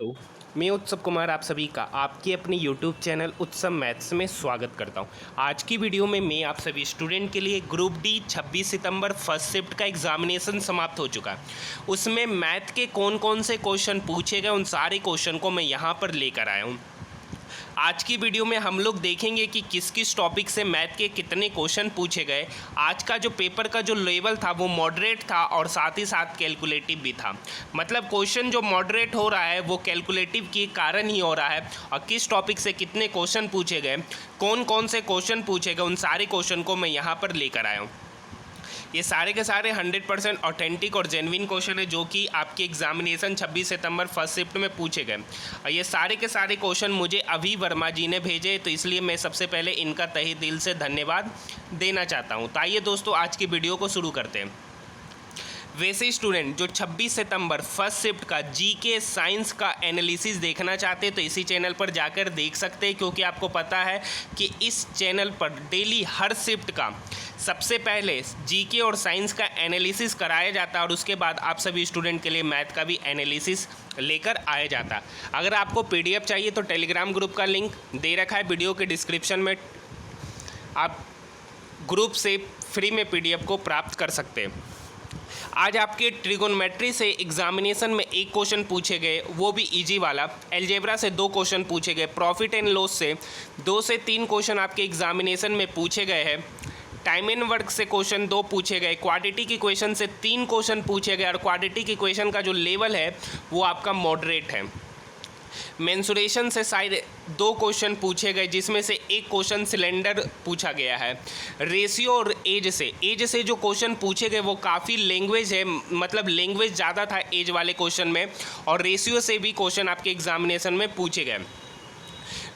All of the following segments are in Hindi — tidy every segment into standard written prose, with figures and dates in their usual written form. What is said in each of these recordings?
तो मैं उत्सव कुमार आप सभी का आपके अपने YouTube चैनल उत्सव मैथ्स में स्वागत करता हूं। आज की वीडियो में मैं आप सभी स्टूडेंट के लिए ग्रुप डी 26 सितंबर फर्स्ट शिफ्ट का एग्जामिनेशन समाप्त हो चुका है। उसमें मैथ के कौन कौन से क्वेश्चन पूछे गए उन सारे क्वेश्चन को मैं यहां पर लेकर आया हूं। आज की वीडियो में हम लोग देखेंगे कि किस किस टॉपिक से मैथ के कितने क्वेश्चन पूछे गए। आज का जो पेपर का जो लेवल था वो मॉडरेट था और साथ ही साथ कैलकुलेटिव भी था। मतलब क्वेश्चन जो मॉडरेट हो रहा है वो कैलकुलेटिव के कारण ही हो रहा है। और किस टॉपिक से कितने क्वेश्चन पूछे गए, कौन कौन से क्वेश्चन पूछे गए, उन सारे क्वेश्चन को मैं यहाँ पर लेकर आया हूँ। ये सारे के सारे 100% ऑथेंटिक और जेन्युइन क्वेश्चन है जो कि आपके एग्जामिनेशन 26 सितंबर फर्स्ट शिफ्ट में पूछे गए। और ये सारे के सारे क्वेश्चन मुझे अभी वर्मा जी ने भेजे, तो इसलिए मैं सबसे पहले इनका तहे दिल से धन्यवाद देना चाहता हूँ। तो आइए दोस्तों आज की वीडियो को शुरू करते हैं। वैसे स्टूडेंट जो 26 सितंबर फर्स्ट शिफ्ट का जीके साइंस का एनालिसिस देखना चाहते हैं तो इसी चैनल पर जाकर देख सकते हैं, क्योंकि आपको पता है कि इस चैनल पर डेली हर शिफ्ट का सबसे पहले जीके और साइंस का एनालिसिस कराया जाता है और उसके बाद आप सभी स्टूडेंट के लिए मैथ का भी एनालिसिस लेकर आया जाता है। अगर आपको पीडीएफ चाहिए तो टेलीग्राम ग्रुप का लिंक दे रखा है वीडियो के डिस्क्रिप्शन में, आप ग्रुप से फ्री में पीडीएफ को प्राप्त कर सकते हैं। आज आपके ट्रिगोनोमेट्री से एग्जामिनेशन में एक क्वेश्चन पूछे गए, वो भी इजी वाला। अलजेब्रा से 2 क्वेश्चन पूछे गए। प्रॉफिट एंड लॉस से 2 से 3 क्वेश्चन आपके एग्जामिनेशन में पूछे गए हैं। टाइम एंड वर्क से क्वेश्चन 2 पूछे गए। क्वाड्रेटिक की क्वेश्चन से 3 क्वेश्चन पूछे गए और क्वाड्रेटिक की क्वेश्चन का जो लेवल है वो आपका मॉडरेट है। मेंसुरेशन से शायद 2 क्वेश्चन पूछे गए, जिसमें से एक क्वेश्चन सिलेंडर पूछा गया है। रेशियो और एज से जो क्वेश्चन पूछे गए वो काफ़ी लैंग्वेज है, मतलब लैंग्वेज ज़्यादा था एज वाले क्वेश्चन में, और रेशियो से भी क्वेश्चन आपके एग्जामिनेशन में पूछे गए।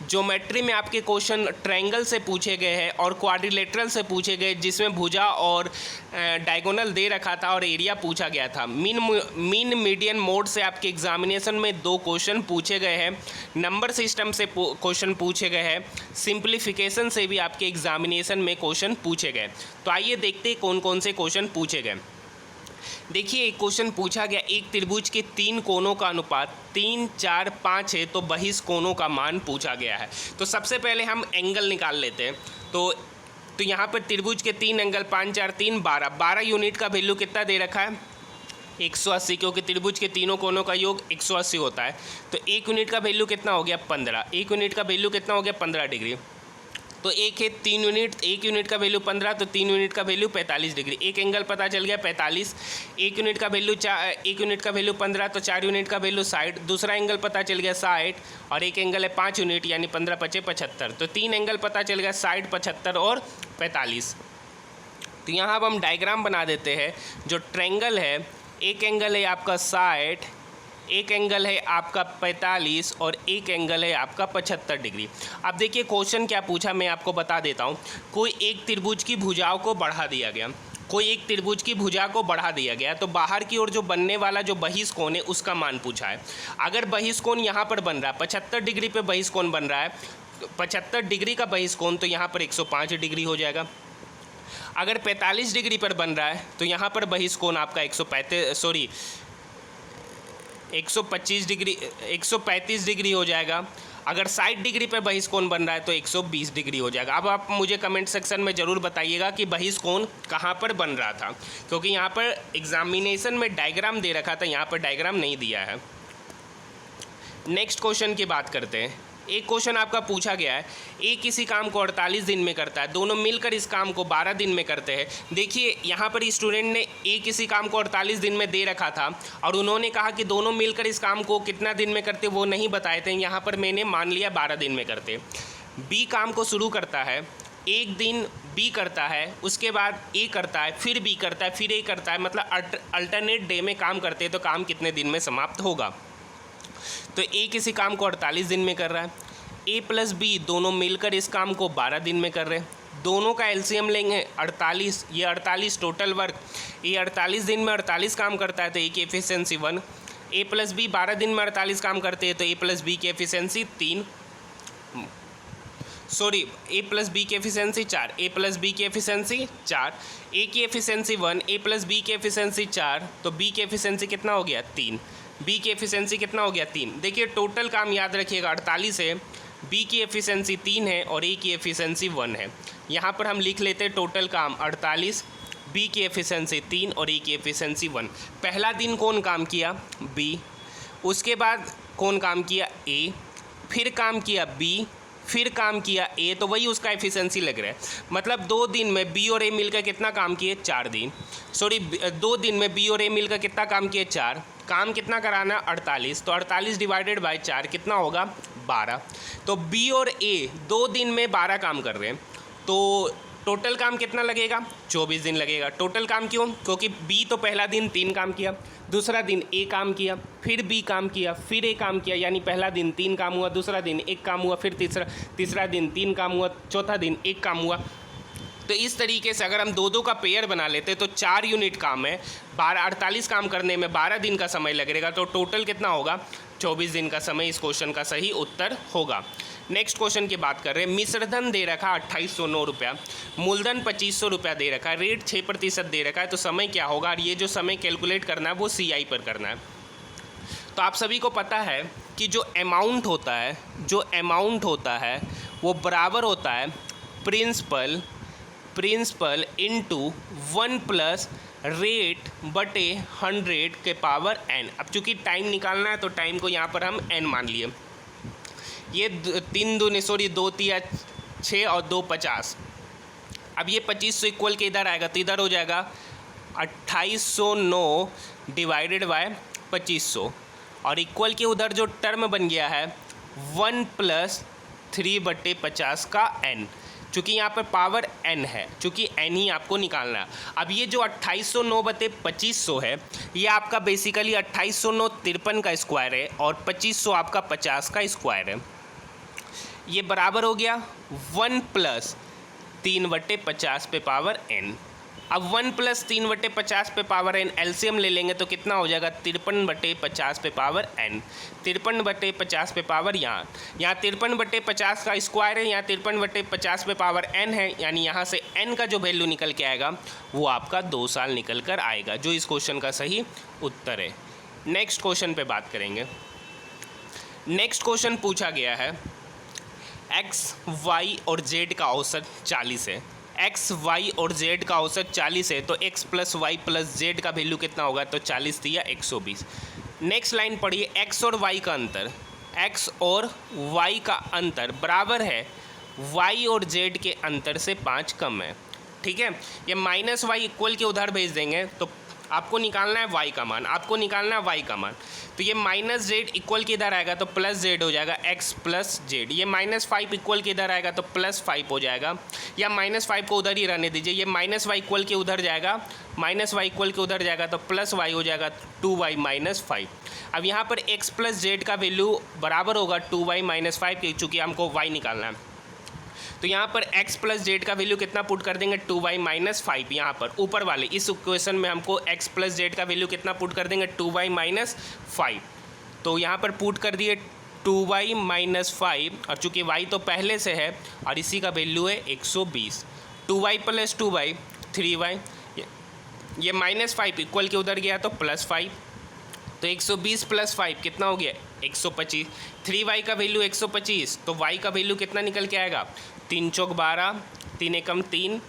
ज्योमेट्री में आपके क्वेश्चन ट्रायंगल से पूछे गए हैं और क्वाड्रिलेटरल से पूछे गए, जिसमें भुजा और डायगोनल दे रखा था और एरिया पूछा गया था। मीन मीडियन मोड से आपके एग्जामिनेशन में 2 क्वेश्चन पूछे गए हैं। नंबर सिस्टम से क्वेश्चन पूछे गए हैं। सिंप्लीफिकेशन से भी आपके एग्जामिनेशन में क्वेश्चन पूछे गए। तो आइए देखते हैं कौन कौन से क्वेश्चन पूछे गए। देखिए एक क्वेश्चन पूछा गया, एक त्रिभुज के 3 कोणों का अनुपात 3, 4, 5 है तो बहिष कोणों का मान पूछा गया है। तो सबसे पहले हम एंगल निकाल लेते हैं। तो यहाँ पर त्रिभुज के 3 एंगल 5, 4, 3, 12 यूनिट का वैल्यू कितना दे रखा है 180, क्योंकि त्रिभुज के तीनों कोणों का योग 180 होता है। तो 1 यूनिट का वैल्यू कितना हो गया 15। 1 यूनिट का वैल्यू कितना हो गया 15 डिग्री। तो एक है 3 यूनिट, 1 यूनिट का वैल्यू 15, तो 3 यूनिट का वैल्यू 45 डिग्री। एक एंगल पता चल गया 45। 1 यूनिट का वैल्यू 15, तो 4 यूनिट का वैल्यू 60। दूसरा एंगल पता चल गया 60 और एक एंगल है 5 यूनिट, यानी 15 × 5 = 75। तो 3 एंगल पता चल गया 60, 75 और 45। तो यहाँ अब हम डायग्राम बना देते हैं। जो ट्रायंगल है, एक एंगल है आपका 60, एक एंगल है आपका 45 और एक एंगल है आपका 75 डिग्री। अब देखिए क्वेश्चन क्या पूछा, मैं आपको बता देता हूँ। कोई एक त्रिभुज की भुजाओं को बढ़ा दिया गया, तो बाहर की ओर जो बनने वाला जो बहिष कोण है उसका मान पूछा है। अगर बहिष कोण यहाँ पर बन रहा है 75 डिग्री पे बहिष कोण बन रहा है, 75 डिग्री का बहिष कोण, तो यहाँ पर 105 डिग्री हो जाएगा। अगर 45 डिग्री पर बन रहा है तो यहाँ पर बहिष कोण आपका 135 डिग्री हो जाएगा। अगर 60 डिग्री पर बहिष कोण बन रहा है तो 120 डिग्री हो जाएगा। अब आप मुझे कमेंट सेक्शन में ज़रूर बताइएगा कि बहिष कोण कहाँ पर बन रहा था, क्योंकि यहाँ पर एग्जामिनेशन में डायग्राम दे रखा था, यहाँ पर डायग्राम नहीं दिया है। नेक्स्ट क्वेश्चन की बात करते हैं। एक क्वेश्चन आपका पूछा गया है, ए किसी काम को 48 दिन में करता है, दोनों मिलकर इस काम को 12 दिन में करते हैं। देखिए यहाँ पर स्टूडेंट ने ए किसी काम को 48 दिन में दे रखा था और उन्होंने कहा कि दोनों मिलकर इस काम को कितना दिन में करते वो नहीं बताए थे। यहाँ पर मैंने मान लिया 12 दिन में करते। बी काम को शुरू करता है, एक दिन बी करता है, उसके बाद ए करता है, फिर बी करता है, फिर ए करता है, मतलब अल्टरनेट डे में काम करते हैं, तो काम कितने दिन में समाप्त होगा। तो ए किसी काम को 48 दिन में कर रहा है, ए प्लस बी दोनों मिलकर इस काम को 12 दिन में कर रहे हैं। दोनों का एलसीएम लेंगे 48, ये 48 टोटल वर्क, ये 48 दिन में 48 काम करता है तो ए की एफिशिएंसी 1। ए प्लस बी 12 दिन में 48 काम करते हैं तो ए प्लस बी की एफिशिएंसी 3, सॉरी ए प्लस बी की एफिशिएंसी 4, ए प्लस बी की एफिशिएंसी 4, ए की एफिशिएंसी 1, ए प्लस बी की एफिशिएंसी 4, तो बी की एफिशिएंसी कितना हो गया 3। बी की एफिशिएंसी कितना हो गया 3। देखिए टोटल काम याद रखिएगा 48 है, बी की एफिशिएंसी 3 है और ए की एफिशिएंसी 1 है। यहाँ पर हम लिख लेते हैं टोटल काम 48, बी की एफिशिएंसी 3 और ए की एफिशिएंसी 1। पहला दिन कौन काम किया? बी। उसके बाद कौन काम किया? ए। फिर काम किया बी, फिर काम किया ए, तो वही उसका एफिशिएंसी लग रहा है। मतलब 2 दिन में बी और ए मिलकर कितना काम किए? 4 दिन। सॉरी 2 दिन में बी और ए मिलकर कितना काम किए? 4। काम कितना कराना? 48। तो 48 डिवाइडेड बाय 4 कितना होगा? 12। तो बी और ए 2 दिन में 12 काम कर रहे हैं, तो टोटल काम कितना लगेगा? 24 दिन लगेगा। टोटल काम क्यों? क्योंकि बी तो पहला दिन 3 काम किया, दूसरा दिन ए काम किया, फिर बी काम किया, फिर ए काम किया, यानी पहला दिन 3 काम हुआ, दूसरा दिन 1 काम हुआ, फिर तीसरा दिन 3 काम हुआ, चौथा दिन 1 काम हुआ। तो इस तरीके से अगर हम 2-2 का पेयर बना लेते तो 4 यूनिट काम है, 48 काम करने में 12 दिन का समय लगेगा, तो टोटल कितना होगा? 24 दिन का समय इस क्वेश्चन का सही उत्तर होगा। नेक्स्ट क्वेश्चन की बात कर रहे हैं। मिश्रधन दे रखा 2809 रुपया, मूलधन 2500 रुपया दे रखा है, रेट 6% दे रखा है, तो समय क्या होगा? और ये जो समय कैलकुलेट करना है वो CI पर करना है। तो आप सभी को पता है कि जो अमाउंट होता है वो बराबर होता है प्रिंसिपल इंटू 1 प्लस रेट बटे 100 के पावर n। अब चूंकि टाइम निकालना है तो टाइम को यहाँ पर हम n मान लिए। ये 2 3 6 और 2 50। अब ये 2500 इक्वल के इधर आएगा तो इधर हो जाएगा 2809 डिवाइडेड बाय 2500, और इक्वल के उधर जो टर्म बन गया है 1 प्लस 3/50 का n, चूँकि यहाँ पर पावर n है, चूँकि n ही आपको निकालना है। अब ये जो 2809/2500 है ये आपका बेसिकली 2809 53 का स्क्वायर है और 2500 आपका 50 का स्क्वायर है। ये बराबर हो गया 1 प्लस 3/50 पे पावर n। अब 1 प्लस 3/50 पे पावर n एलसीएम ले लेंगे तो कितना हो जाएगा? 53/50 पे पावर n। 53/50 पे पावर यहाँ 53/50 का स्क्वायर है, यहाँ 53/50 पे पावर n है, यानी यहाँ से n का जो वैल्यू निकल के आएगा वो आपका 2 साल निकल कर आएगा, जो इस क्वेश्चन का सही उत्तर है। नेक्स्ट क्वेश्चन पे बात करेंगे। नेक्स्ट क्वेश्चन पूछा गया है x, y और z का औसत 40 है। x, y और z का औसत 40 है तो x plus y plus z का वैल्यू कितना होगा? तो 40 दिया 120। नेक्स्ट लाइन पढ़िए, x और y का अंतर, x और y का अंतर बराबर है y और z के अंतर से 5 कम है। ठीक है, ये माइनस वाई इक्वल के उधर भेज देंगे तो आपको निकालना है y का मान, तो ये माइनस जेड इक्वल के इधर आएगा तो प्लस जेड हो जाएगा, x प्लस जेड। ये -5 इक्वल के इधर आएगा तो +5 हो जाएगा, या -5 को उधर ही रहने दीजिए। ये -y इक्वल के उधर जाएगा, तो +y हो जाएगा 2y - 5। अब यहाँ पर x प्लस जेड का वैल्यू बराबर होगा 2y - 5 के, चूँकि हमको y निकालना है। तो यहाँ पर x प्लस जेड का वैल्यू कितना पुट कर देंगे? 2y - 5। यहाँ पर ऊपर वाले इस इक्वेशन में हमको x प्लस जेड का वैल्यू कितना पुट कर देंगे? 2y - 5। तो यहाँ पर पुट कर दिए 2y - 5, और चूँकि y तो पहले से है और इसी का वैल्यू है 120। 2y + 2y 3y, ये -5 इक्वल के उधर गया तो +5, तो 120 + 5 कितना हो गया? 125। 3y का वैल्यू 125, तो y का वैल्यू कितना निकल के आएगा? 3 चौक 12, 3 एकम 3,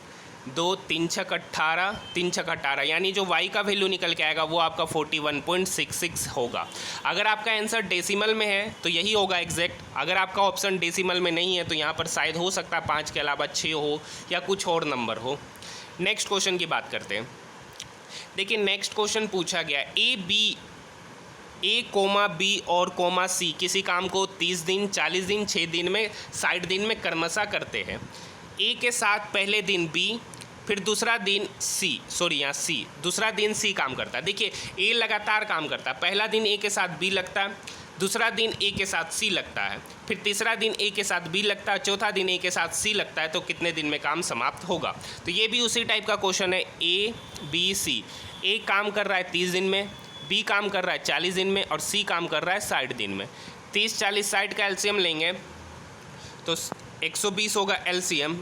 2 3 छक 18, 3 छक 18, यानी जो y का वैल्यू निकल के आएगा वो आपका 41.66 होगा। अगर आपका आंसर डेसिमल में है तो यही होगा एग्जैक्ट। अगर आपका ऑप्शन डेसिमल में नहीं है तो यहाँ पर शायद हो सकता है 5 के अलावा 6 हो या कुछ और नंबर हो। नेक्स्ट क्वेश्चन की बात करते हैं। देखिए नेक्स्ट क्वेश्चन पूछा गया A, B और C किसी काम को 30 दिन, 40 दिन, 6 दिन में, 60 दिन में क्रमशः करते हैं। A के साथ पहले दिन B, फिर दूसरा दिन C, दूसरा दिन C काम करता है। देखिए A लगातार काम करता है, पहला दिन A के साथ B लगता है, दूसरा दिन A के साथ C लगता है, फिर तीसरा दिन A के साथ B लगता है, चौथा दिन A के साथ C लगता है, तो कितने दिन में काम समाप्त होगा? तो ये भी उसी टाइप का क्वेश्चन है। A, B, C। A काम कर रहा है 30 दिन में, B काम कर रहा है 40 दिन में और C काम कर रहा है 60 दिन में। 30, 40, 60 का एलसीएम लेंगे तो 120 होगा एलसीएम।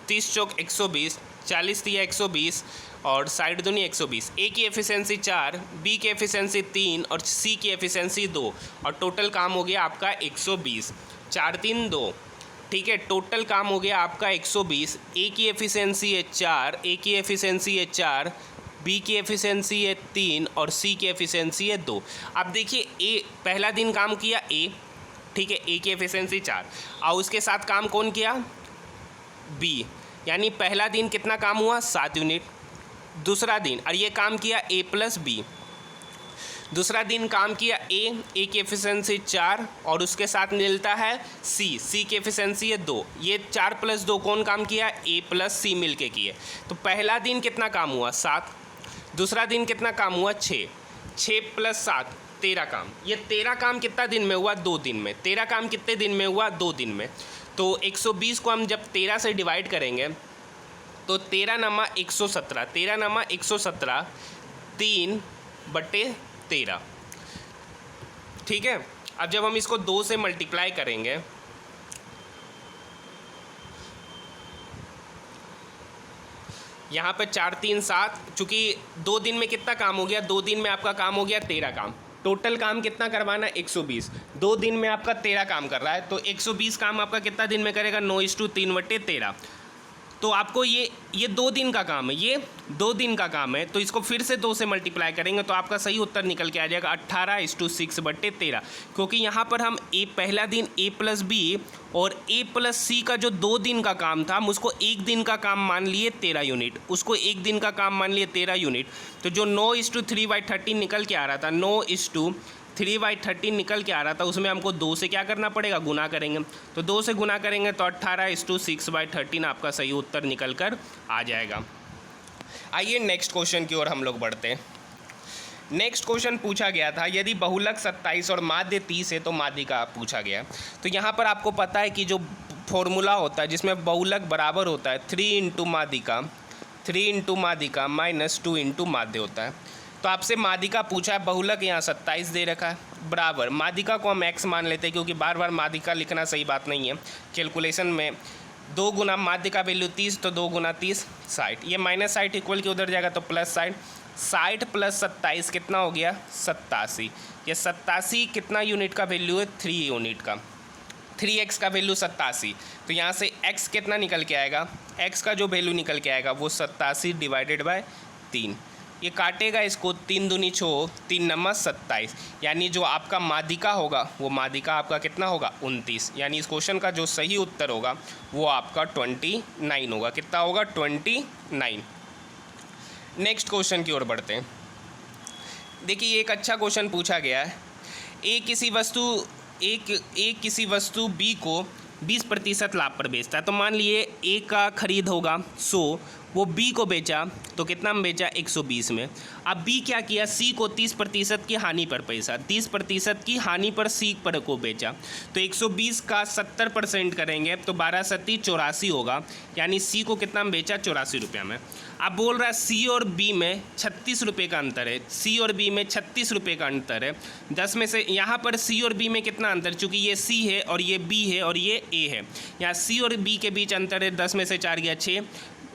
30 चौक 120, 40 दिया 120 और साइड दूनी 120। ए की एफिशिएंसी 4, बी की एफिशिएंसी 3 और सी की एफिशिएंसी 2 और टोटल काम हो गया आपका 120। 4 3 2, ठीक है, टोटल काम हो गया आपका 120। ए की एफिशिएंसी है 4, ए की एफिशिएंसी है 4, बी की एफिशिएंसी है 3 और सी की एफिशिएंसी है 2। अब देखिए ए पहला दिन काम किया ए, ठीक है, ए की एफिशिएंसी 4 और उसके साथ काम कौन किया, बी, यानी पहला दिन कितना काम हुआ 7 यूनिट। दूसरा दिन और ये काम किया ए प्लस बी। दूसरा दिन काम किया ए की एफिशिएंसी 4 और उसके साथ मिलता है सी की एफिशिएंसी है 2। ये 4 + 2 कौन काम किया, ए प्लस सी मिल के किए। तो पहला दिन कितना काम हुआ 7, दूसरा दिन कितना काम हुआ 6, 6 + 7 13 काम। ये 13 काम कितना दिन में हुआ, 2 दिन में। 13 काम कितने दिन में हुआ, 2 दिन में। तो 120 को हम जब 13 से डिवाइड करेंगे तो 13 नमा 117, 13 नमा 117, 3/13, ठीक है। अब जब हम इसको 2 से मल्टीप्लाई करेंगे यहाँ पर 4 3 7, चूँकि 2 दिन में कितना काम हो गया, 2 दिन में आपका काम हो गया 13 काम। टोटल काम कितना करवाना, 120। 2 दिन में आपका 13 काम कर रहा है तो 120 काम आपका कितना दिन में करेगा, 9:3/13। तो आपको ये 2 दिन का काम है, ये 2 दिन का काम है, तो इसको फिर से 2 से मल्टीप्लाई करेंगे तो आपका सही उत्तर निकल के आ जाएगा 18:6/13। क्योंकि यहाँ पर हम पहला दिन ए प्लस बी और ए प्लस सी का जो 2 दिन का काम था हम उसको 1 दिन का काम मान लिए 13 यूनिट, उसको 1 दिन का काम मान लिए 13 यूनिट। तो जो 9:3/13 निकल के आ रहा था, 9:3/13 निकल के आ रहा था, उसमें हमको 2 से क्या करना पड़ेगा, गुना करेंगे। तो 2 से गुना करेंगे तो 18:6/13 आपका सही उत्तर निकल कर आ जाएगा। आइए नेक्स्ट क्वेश्चन की ओर हम लोग बढ़ते हैं। नेक्स्ट क्वेश्चन पूछा गया था, यदि बहुलक 27 और माध्य 30 है तो माध्यिका पूछा गया। तो यहाँ पर आपको पता है कि जो फॉर्मूला होता है जिसमें बहुलक बराबर होता है 3 × माध्यिका, 3 × माध्यिका -2 × माध्य होता है। तो आपसे माध्यिका पूछा है, बहुलक यहाँ 27 दे रखा है, बराबर माध्यिका को हम x मान लेते हैं क्योंकि बार बार माध्यिका लिखना सही बात नहीं है कैलकुलेशन में। 2 गुना माध्य का वैल्यू 30 तो 2 गुना 30 60, ये -60 इक्वल के उधर जाएगा तो +60, 60 + 27 कितना हो गया 87। ये 87 कितना यूनिट का वैल्यू है, 3 यूनिट का, 3x का वैल्यू 87। तो यहाँ से x कितना निकल के आएगा, x का जो वैल्यू निकल के आएगा वो 87/3। ये काटेगा इसको, 3 दूनी 6, 3 नमा 27, यानी जो आपका माध्यिका होगा वो माध्यिका आपका कितना होगा 29। यानी इस क्वेश्चन का जो सही उत्तर होगा वो आपका 29 होगा। कितना होगा 29। नेक्स्ट क्वेश्चन की ओर बढ़ते हैं। देखिए एक अच्छा क्वेश्चन पूछा गया है, एक किसी वस्तु बी को 20% लाभ पर बेचता है। तो मान लिए ए का खरीद होगा 100, वो बी को बेचा तो कितना में बेचा 120 में। अब बी क्या किया, सी को 30% की हानि पर पैसा, 30% की हानि पर सी पर को बेचा। तो 120 का 70% करेंगे तो 12 × 7 = 84 होगा, यानी सी को कितना में बेचा 84 रुपये में। अब बोल रहा है सी और बी में 36 रुपये का अंतर है, सी और बी में 36 रुपये का अंतर है। 10 में से यहाँ पर सी और बी में कितना अंतर, चूँकि ये सी है और ये बी है और ये ए है, यहाँ सी और बी के बीच अंतर है। 10 में से 4 गया 6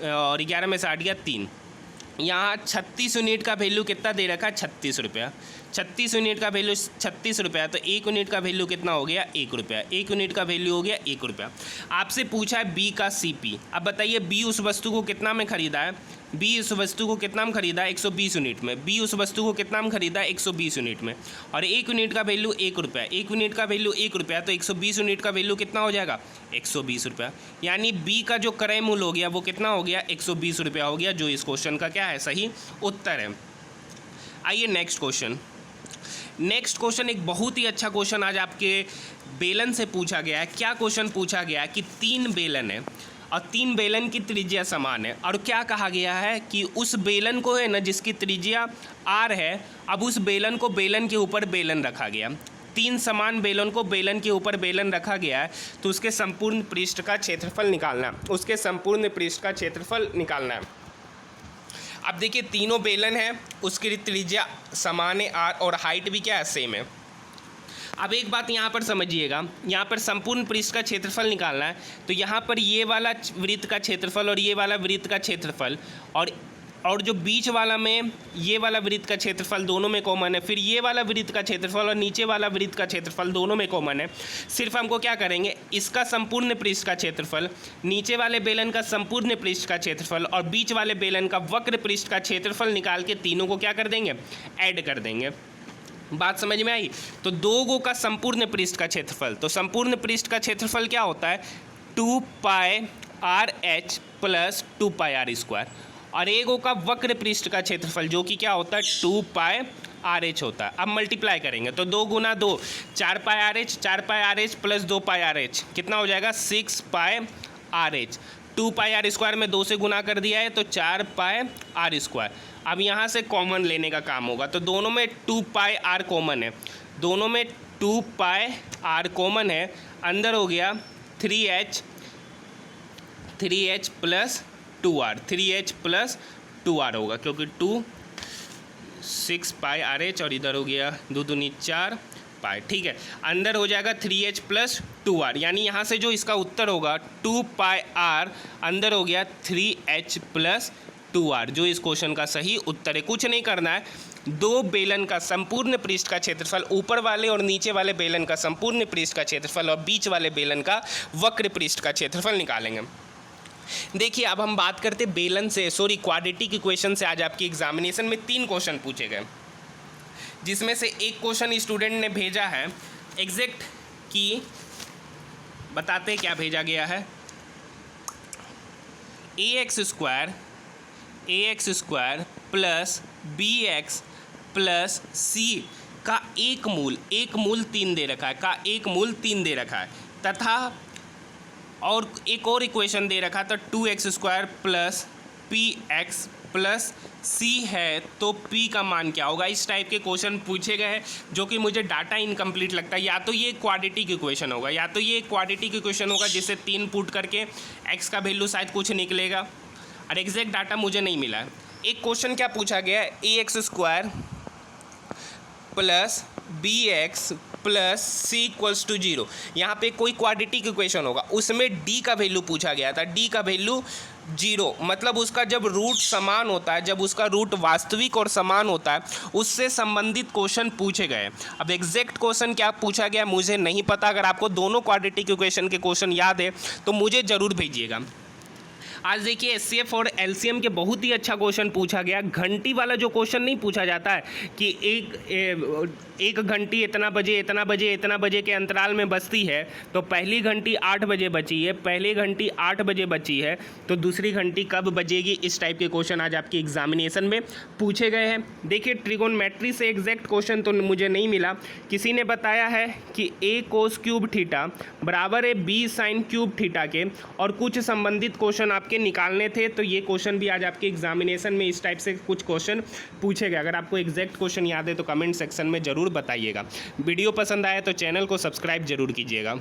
और 11 में से 8 गया 3। यहाँ 36 यूनिट का वैल्यू कितना दे रखा है 36 रुपया, 36 यूनिट का वैल्यू 36 रुपया, तो 1 यूनिट का वैल्यू कितना हो गया 1 रुपया, 1 यूनिट का वैल्यू हो गया 1 रुपया। आपसे पूछा है बी का सीपी। अब बताइए बी उस वस्तु को कितना में खरीदा है, बी उस वस्तु को कितना में खरीदा है 120 यूनिट में, बी उस वस्तु को कितना में खरीदा है 120 यूनिट में, और 1 यूनिट का वैल्यू 1 रुपया, 1 यूनिट का वैल्यू 1 रुपया, तो 120 यूनिट का वैल्यू कितना हो जाएगा 120 रुपया। यानी बी का जो क्रय मूल्य हो गया वो कितना हो गया 120 रुपया हो गया, जो इस क्वेश्चन का क्या है सही उत्तर है। आइए नेक्स्ट क्वेश्चन। नेक्स्ट क्वेश्चन एक बहुत ही अच्छा क्वेश्चन आज आपके बेलन से पूछा गया है। क्या क्वेश्चन पूछा गया है कि 3 बेलन है और 3 बेलन की त्रिज्या समान है, और क्या कहा गया है कि उस बेलन को है ना जिसकी त्रिज्या r है, अब उस बेलन को बेलन के ऊपर बेलन रखा गया। 3 समान बेलन को बेलन के ऊपर बेलन रखा गया है, तो उसके संपूर्ण पृष्ठ का क्षेत्रफल निकालना है, उसके संपूर्ण पृष्ठ का क्षेत्रफल निकालना है। अब देखिए तीनों बेलन है, उसकी त्रिज्या समान है r और हाइट भी क्या है सेम है। अब एक बात यहाँ पर समझिएगा, यहाँ पर संपूर्ण पृष्ठ का क्षेत्रफल निकालना है, तो यहाँ पर ये वाला वृत्त का क्षेत्रफल और ये वाला वृत्त का क्षेत्रफल और और जो बीच वाला में ये वाला वृत्त का क्षेत्रफल दोनों में कॉमन है, फिर ये वाला वृत्त का क्षेत्रफल और नीचे वाला वृत्त का क्षेत्रफल दोनों में कॉमन है। सिर्फ हमको क्या करेंगे, इसका संपूर्ण पृष्ठ का क्षेत्रफल, नीचे वाले बेलन का संपूर्ण पृष्ठ का क्षेत्रफल और बीच वाले बेलन का वक्र पृष्ठ का क्षेत्रफल निकाल के तीनों को क्या कर देंगे, ऐड कर देंगे। बात समझ में आई? तो 2 गो का संपूर्ण पृष्ठ का क्षेत्रफल, तो संपूर्ण पृष्ठ का क्षेत्रफल क्या होता है, 2 pi R H plus 2 pi R square, और 1 गो का वक्र पृष्ठ का क्षेत्रफल जो कि क्या होता है 2 पाई आर एच होता है। अब मल्टीप्लाई करेंगे तो 2 गुना 2 4 pi R H plus 2 pi R H कितना हो जाएगा 6 pi R H. 2 pi R square में 2 से गुना कर दिया है तो 4 पाई आर स्क्वायर। अब यहाँ से कॉमन लेने का काम होगा, तो दोनों में 2 पाई आर कॉमन है, दोनों में 2 पाई आर कॉमन है, अंदर हो गया 3h plus 2r, 3h plus 2r होगा क्योंकि 2 6 पाई आर एच और इधर हो गया 2 दूनी 4 पाई, ठीक है। अंदर हो जाएगा 3h प्लस 2r, यानी यहाँ से जो इसका उत्तर होगा 2 पाई आर, अंदर हो गया 3h प्लस 2r, जो इस क्वेश्चन का सही उत्तर है। कुछ नहीं करना है, 2 बेलन का संपूर्ण पृष्ठ का क्षेत्रफल, ऊपर वाले और नीचे वाले बेलन का संपूर्ण पृष्ठ का क्षेत्रफल और बीच वाले बेलन का वक्र पृष्ठ का क्षेत्रफल निकालेंगे। देखिए अब हम बात करते बेलन से, क्वाड्रेटिक इक्वेशन से। आज आपकी एग्जामिनेशन में 3 क्वेश्चन पूछे गए, जिसमें से एक क्वेश्चन स्टूडेंट ने भेजा है एग्जैक्ट की, बताते क्या भेजा गया है, ax square plus bx plus c का एक मूल 3 दे रखा है, तथा और एक और इक्वेशन दे रखा था 2x square plus px plus c है, तो p का मान क्या होगा। इस टाइप के क्वेश्चन पूछे गए हैं जो कि मुझे डाटा इनकम्प्लीट लगता है। या तो ये क्वाड्रेटिक इक्वेशन होगा, जिसे 3 पुट करके x का वैल्यू शायद कुछ निकलेगा, और एग्जैक्ट डाटा मुझे नहीं मिला है। एक क्वेश्चन क्या पूछा गया है, ax square plus bx plus c equals to 0। यहाँ पे कोई क्वाड्रेटिक इक्वेशन होगा, उसमें d का वैल्यू पूछा गया था, d का वैल्यू 0, मतलब उसका जब रूट समान होता है, जब उसका रूट वास्तविक और समान होता है, उससे संबंधित क्वेश्चन पूछे गए। अब एग्जैक्ट क्वेश्चन क्या पूछा गया मुझे नहीं पता। अगर आपको दोनों क्वाड्रेटिक इक्वेशन के क्वेश्चन याद है तो मुझे ज़रूर भेजिएगा। आज देखिए एचसीएफ और एलसीएम के बहुत ही अच्छा क्वेश्चन पूछा गया। घंटी वाला जो क्वेश्चन नहीं पूछा जाता है कि एक घंटी इतना बजे के अंतराल में बजती है, तो पहली घंटी 8 बजे बची है, तो दूसरी घंटी कब बजेगी। इस टाइप के क्वेश्चन आज आपकी एग्जामिनेशन में पूछे गए हैं। देखिए ट्रिगोनोमेट्री से एग्जैक्ट क्वेश्चन तो मुझे नहीं मिला। किसी ने बताया है कि a कोस क्यूब थीटा बराबर है b साइन क्यूब थीटा के, और कुछ संबंधित क्वेश्चन आपके निकालने थे, तो ये क्वेश्चन भी आज आपके एग्जामिनेशन में इस टाइप से कुछ क्वेश्चन पूछे गए। अगर आपको एग्जैक्ट क्वेश्चन याद है तो कमेंट सेक्शन में ज़रूर बताइएगा। वीडियो पसंद आया तो चैनल को सब्सक्राइब जरूर कीजिएगा।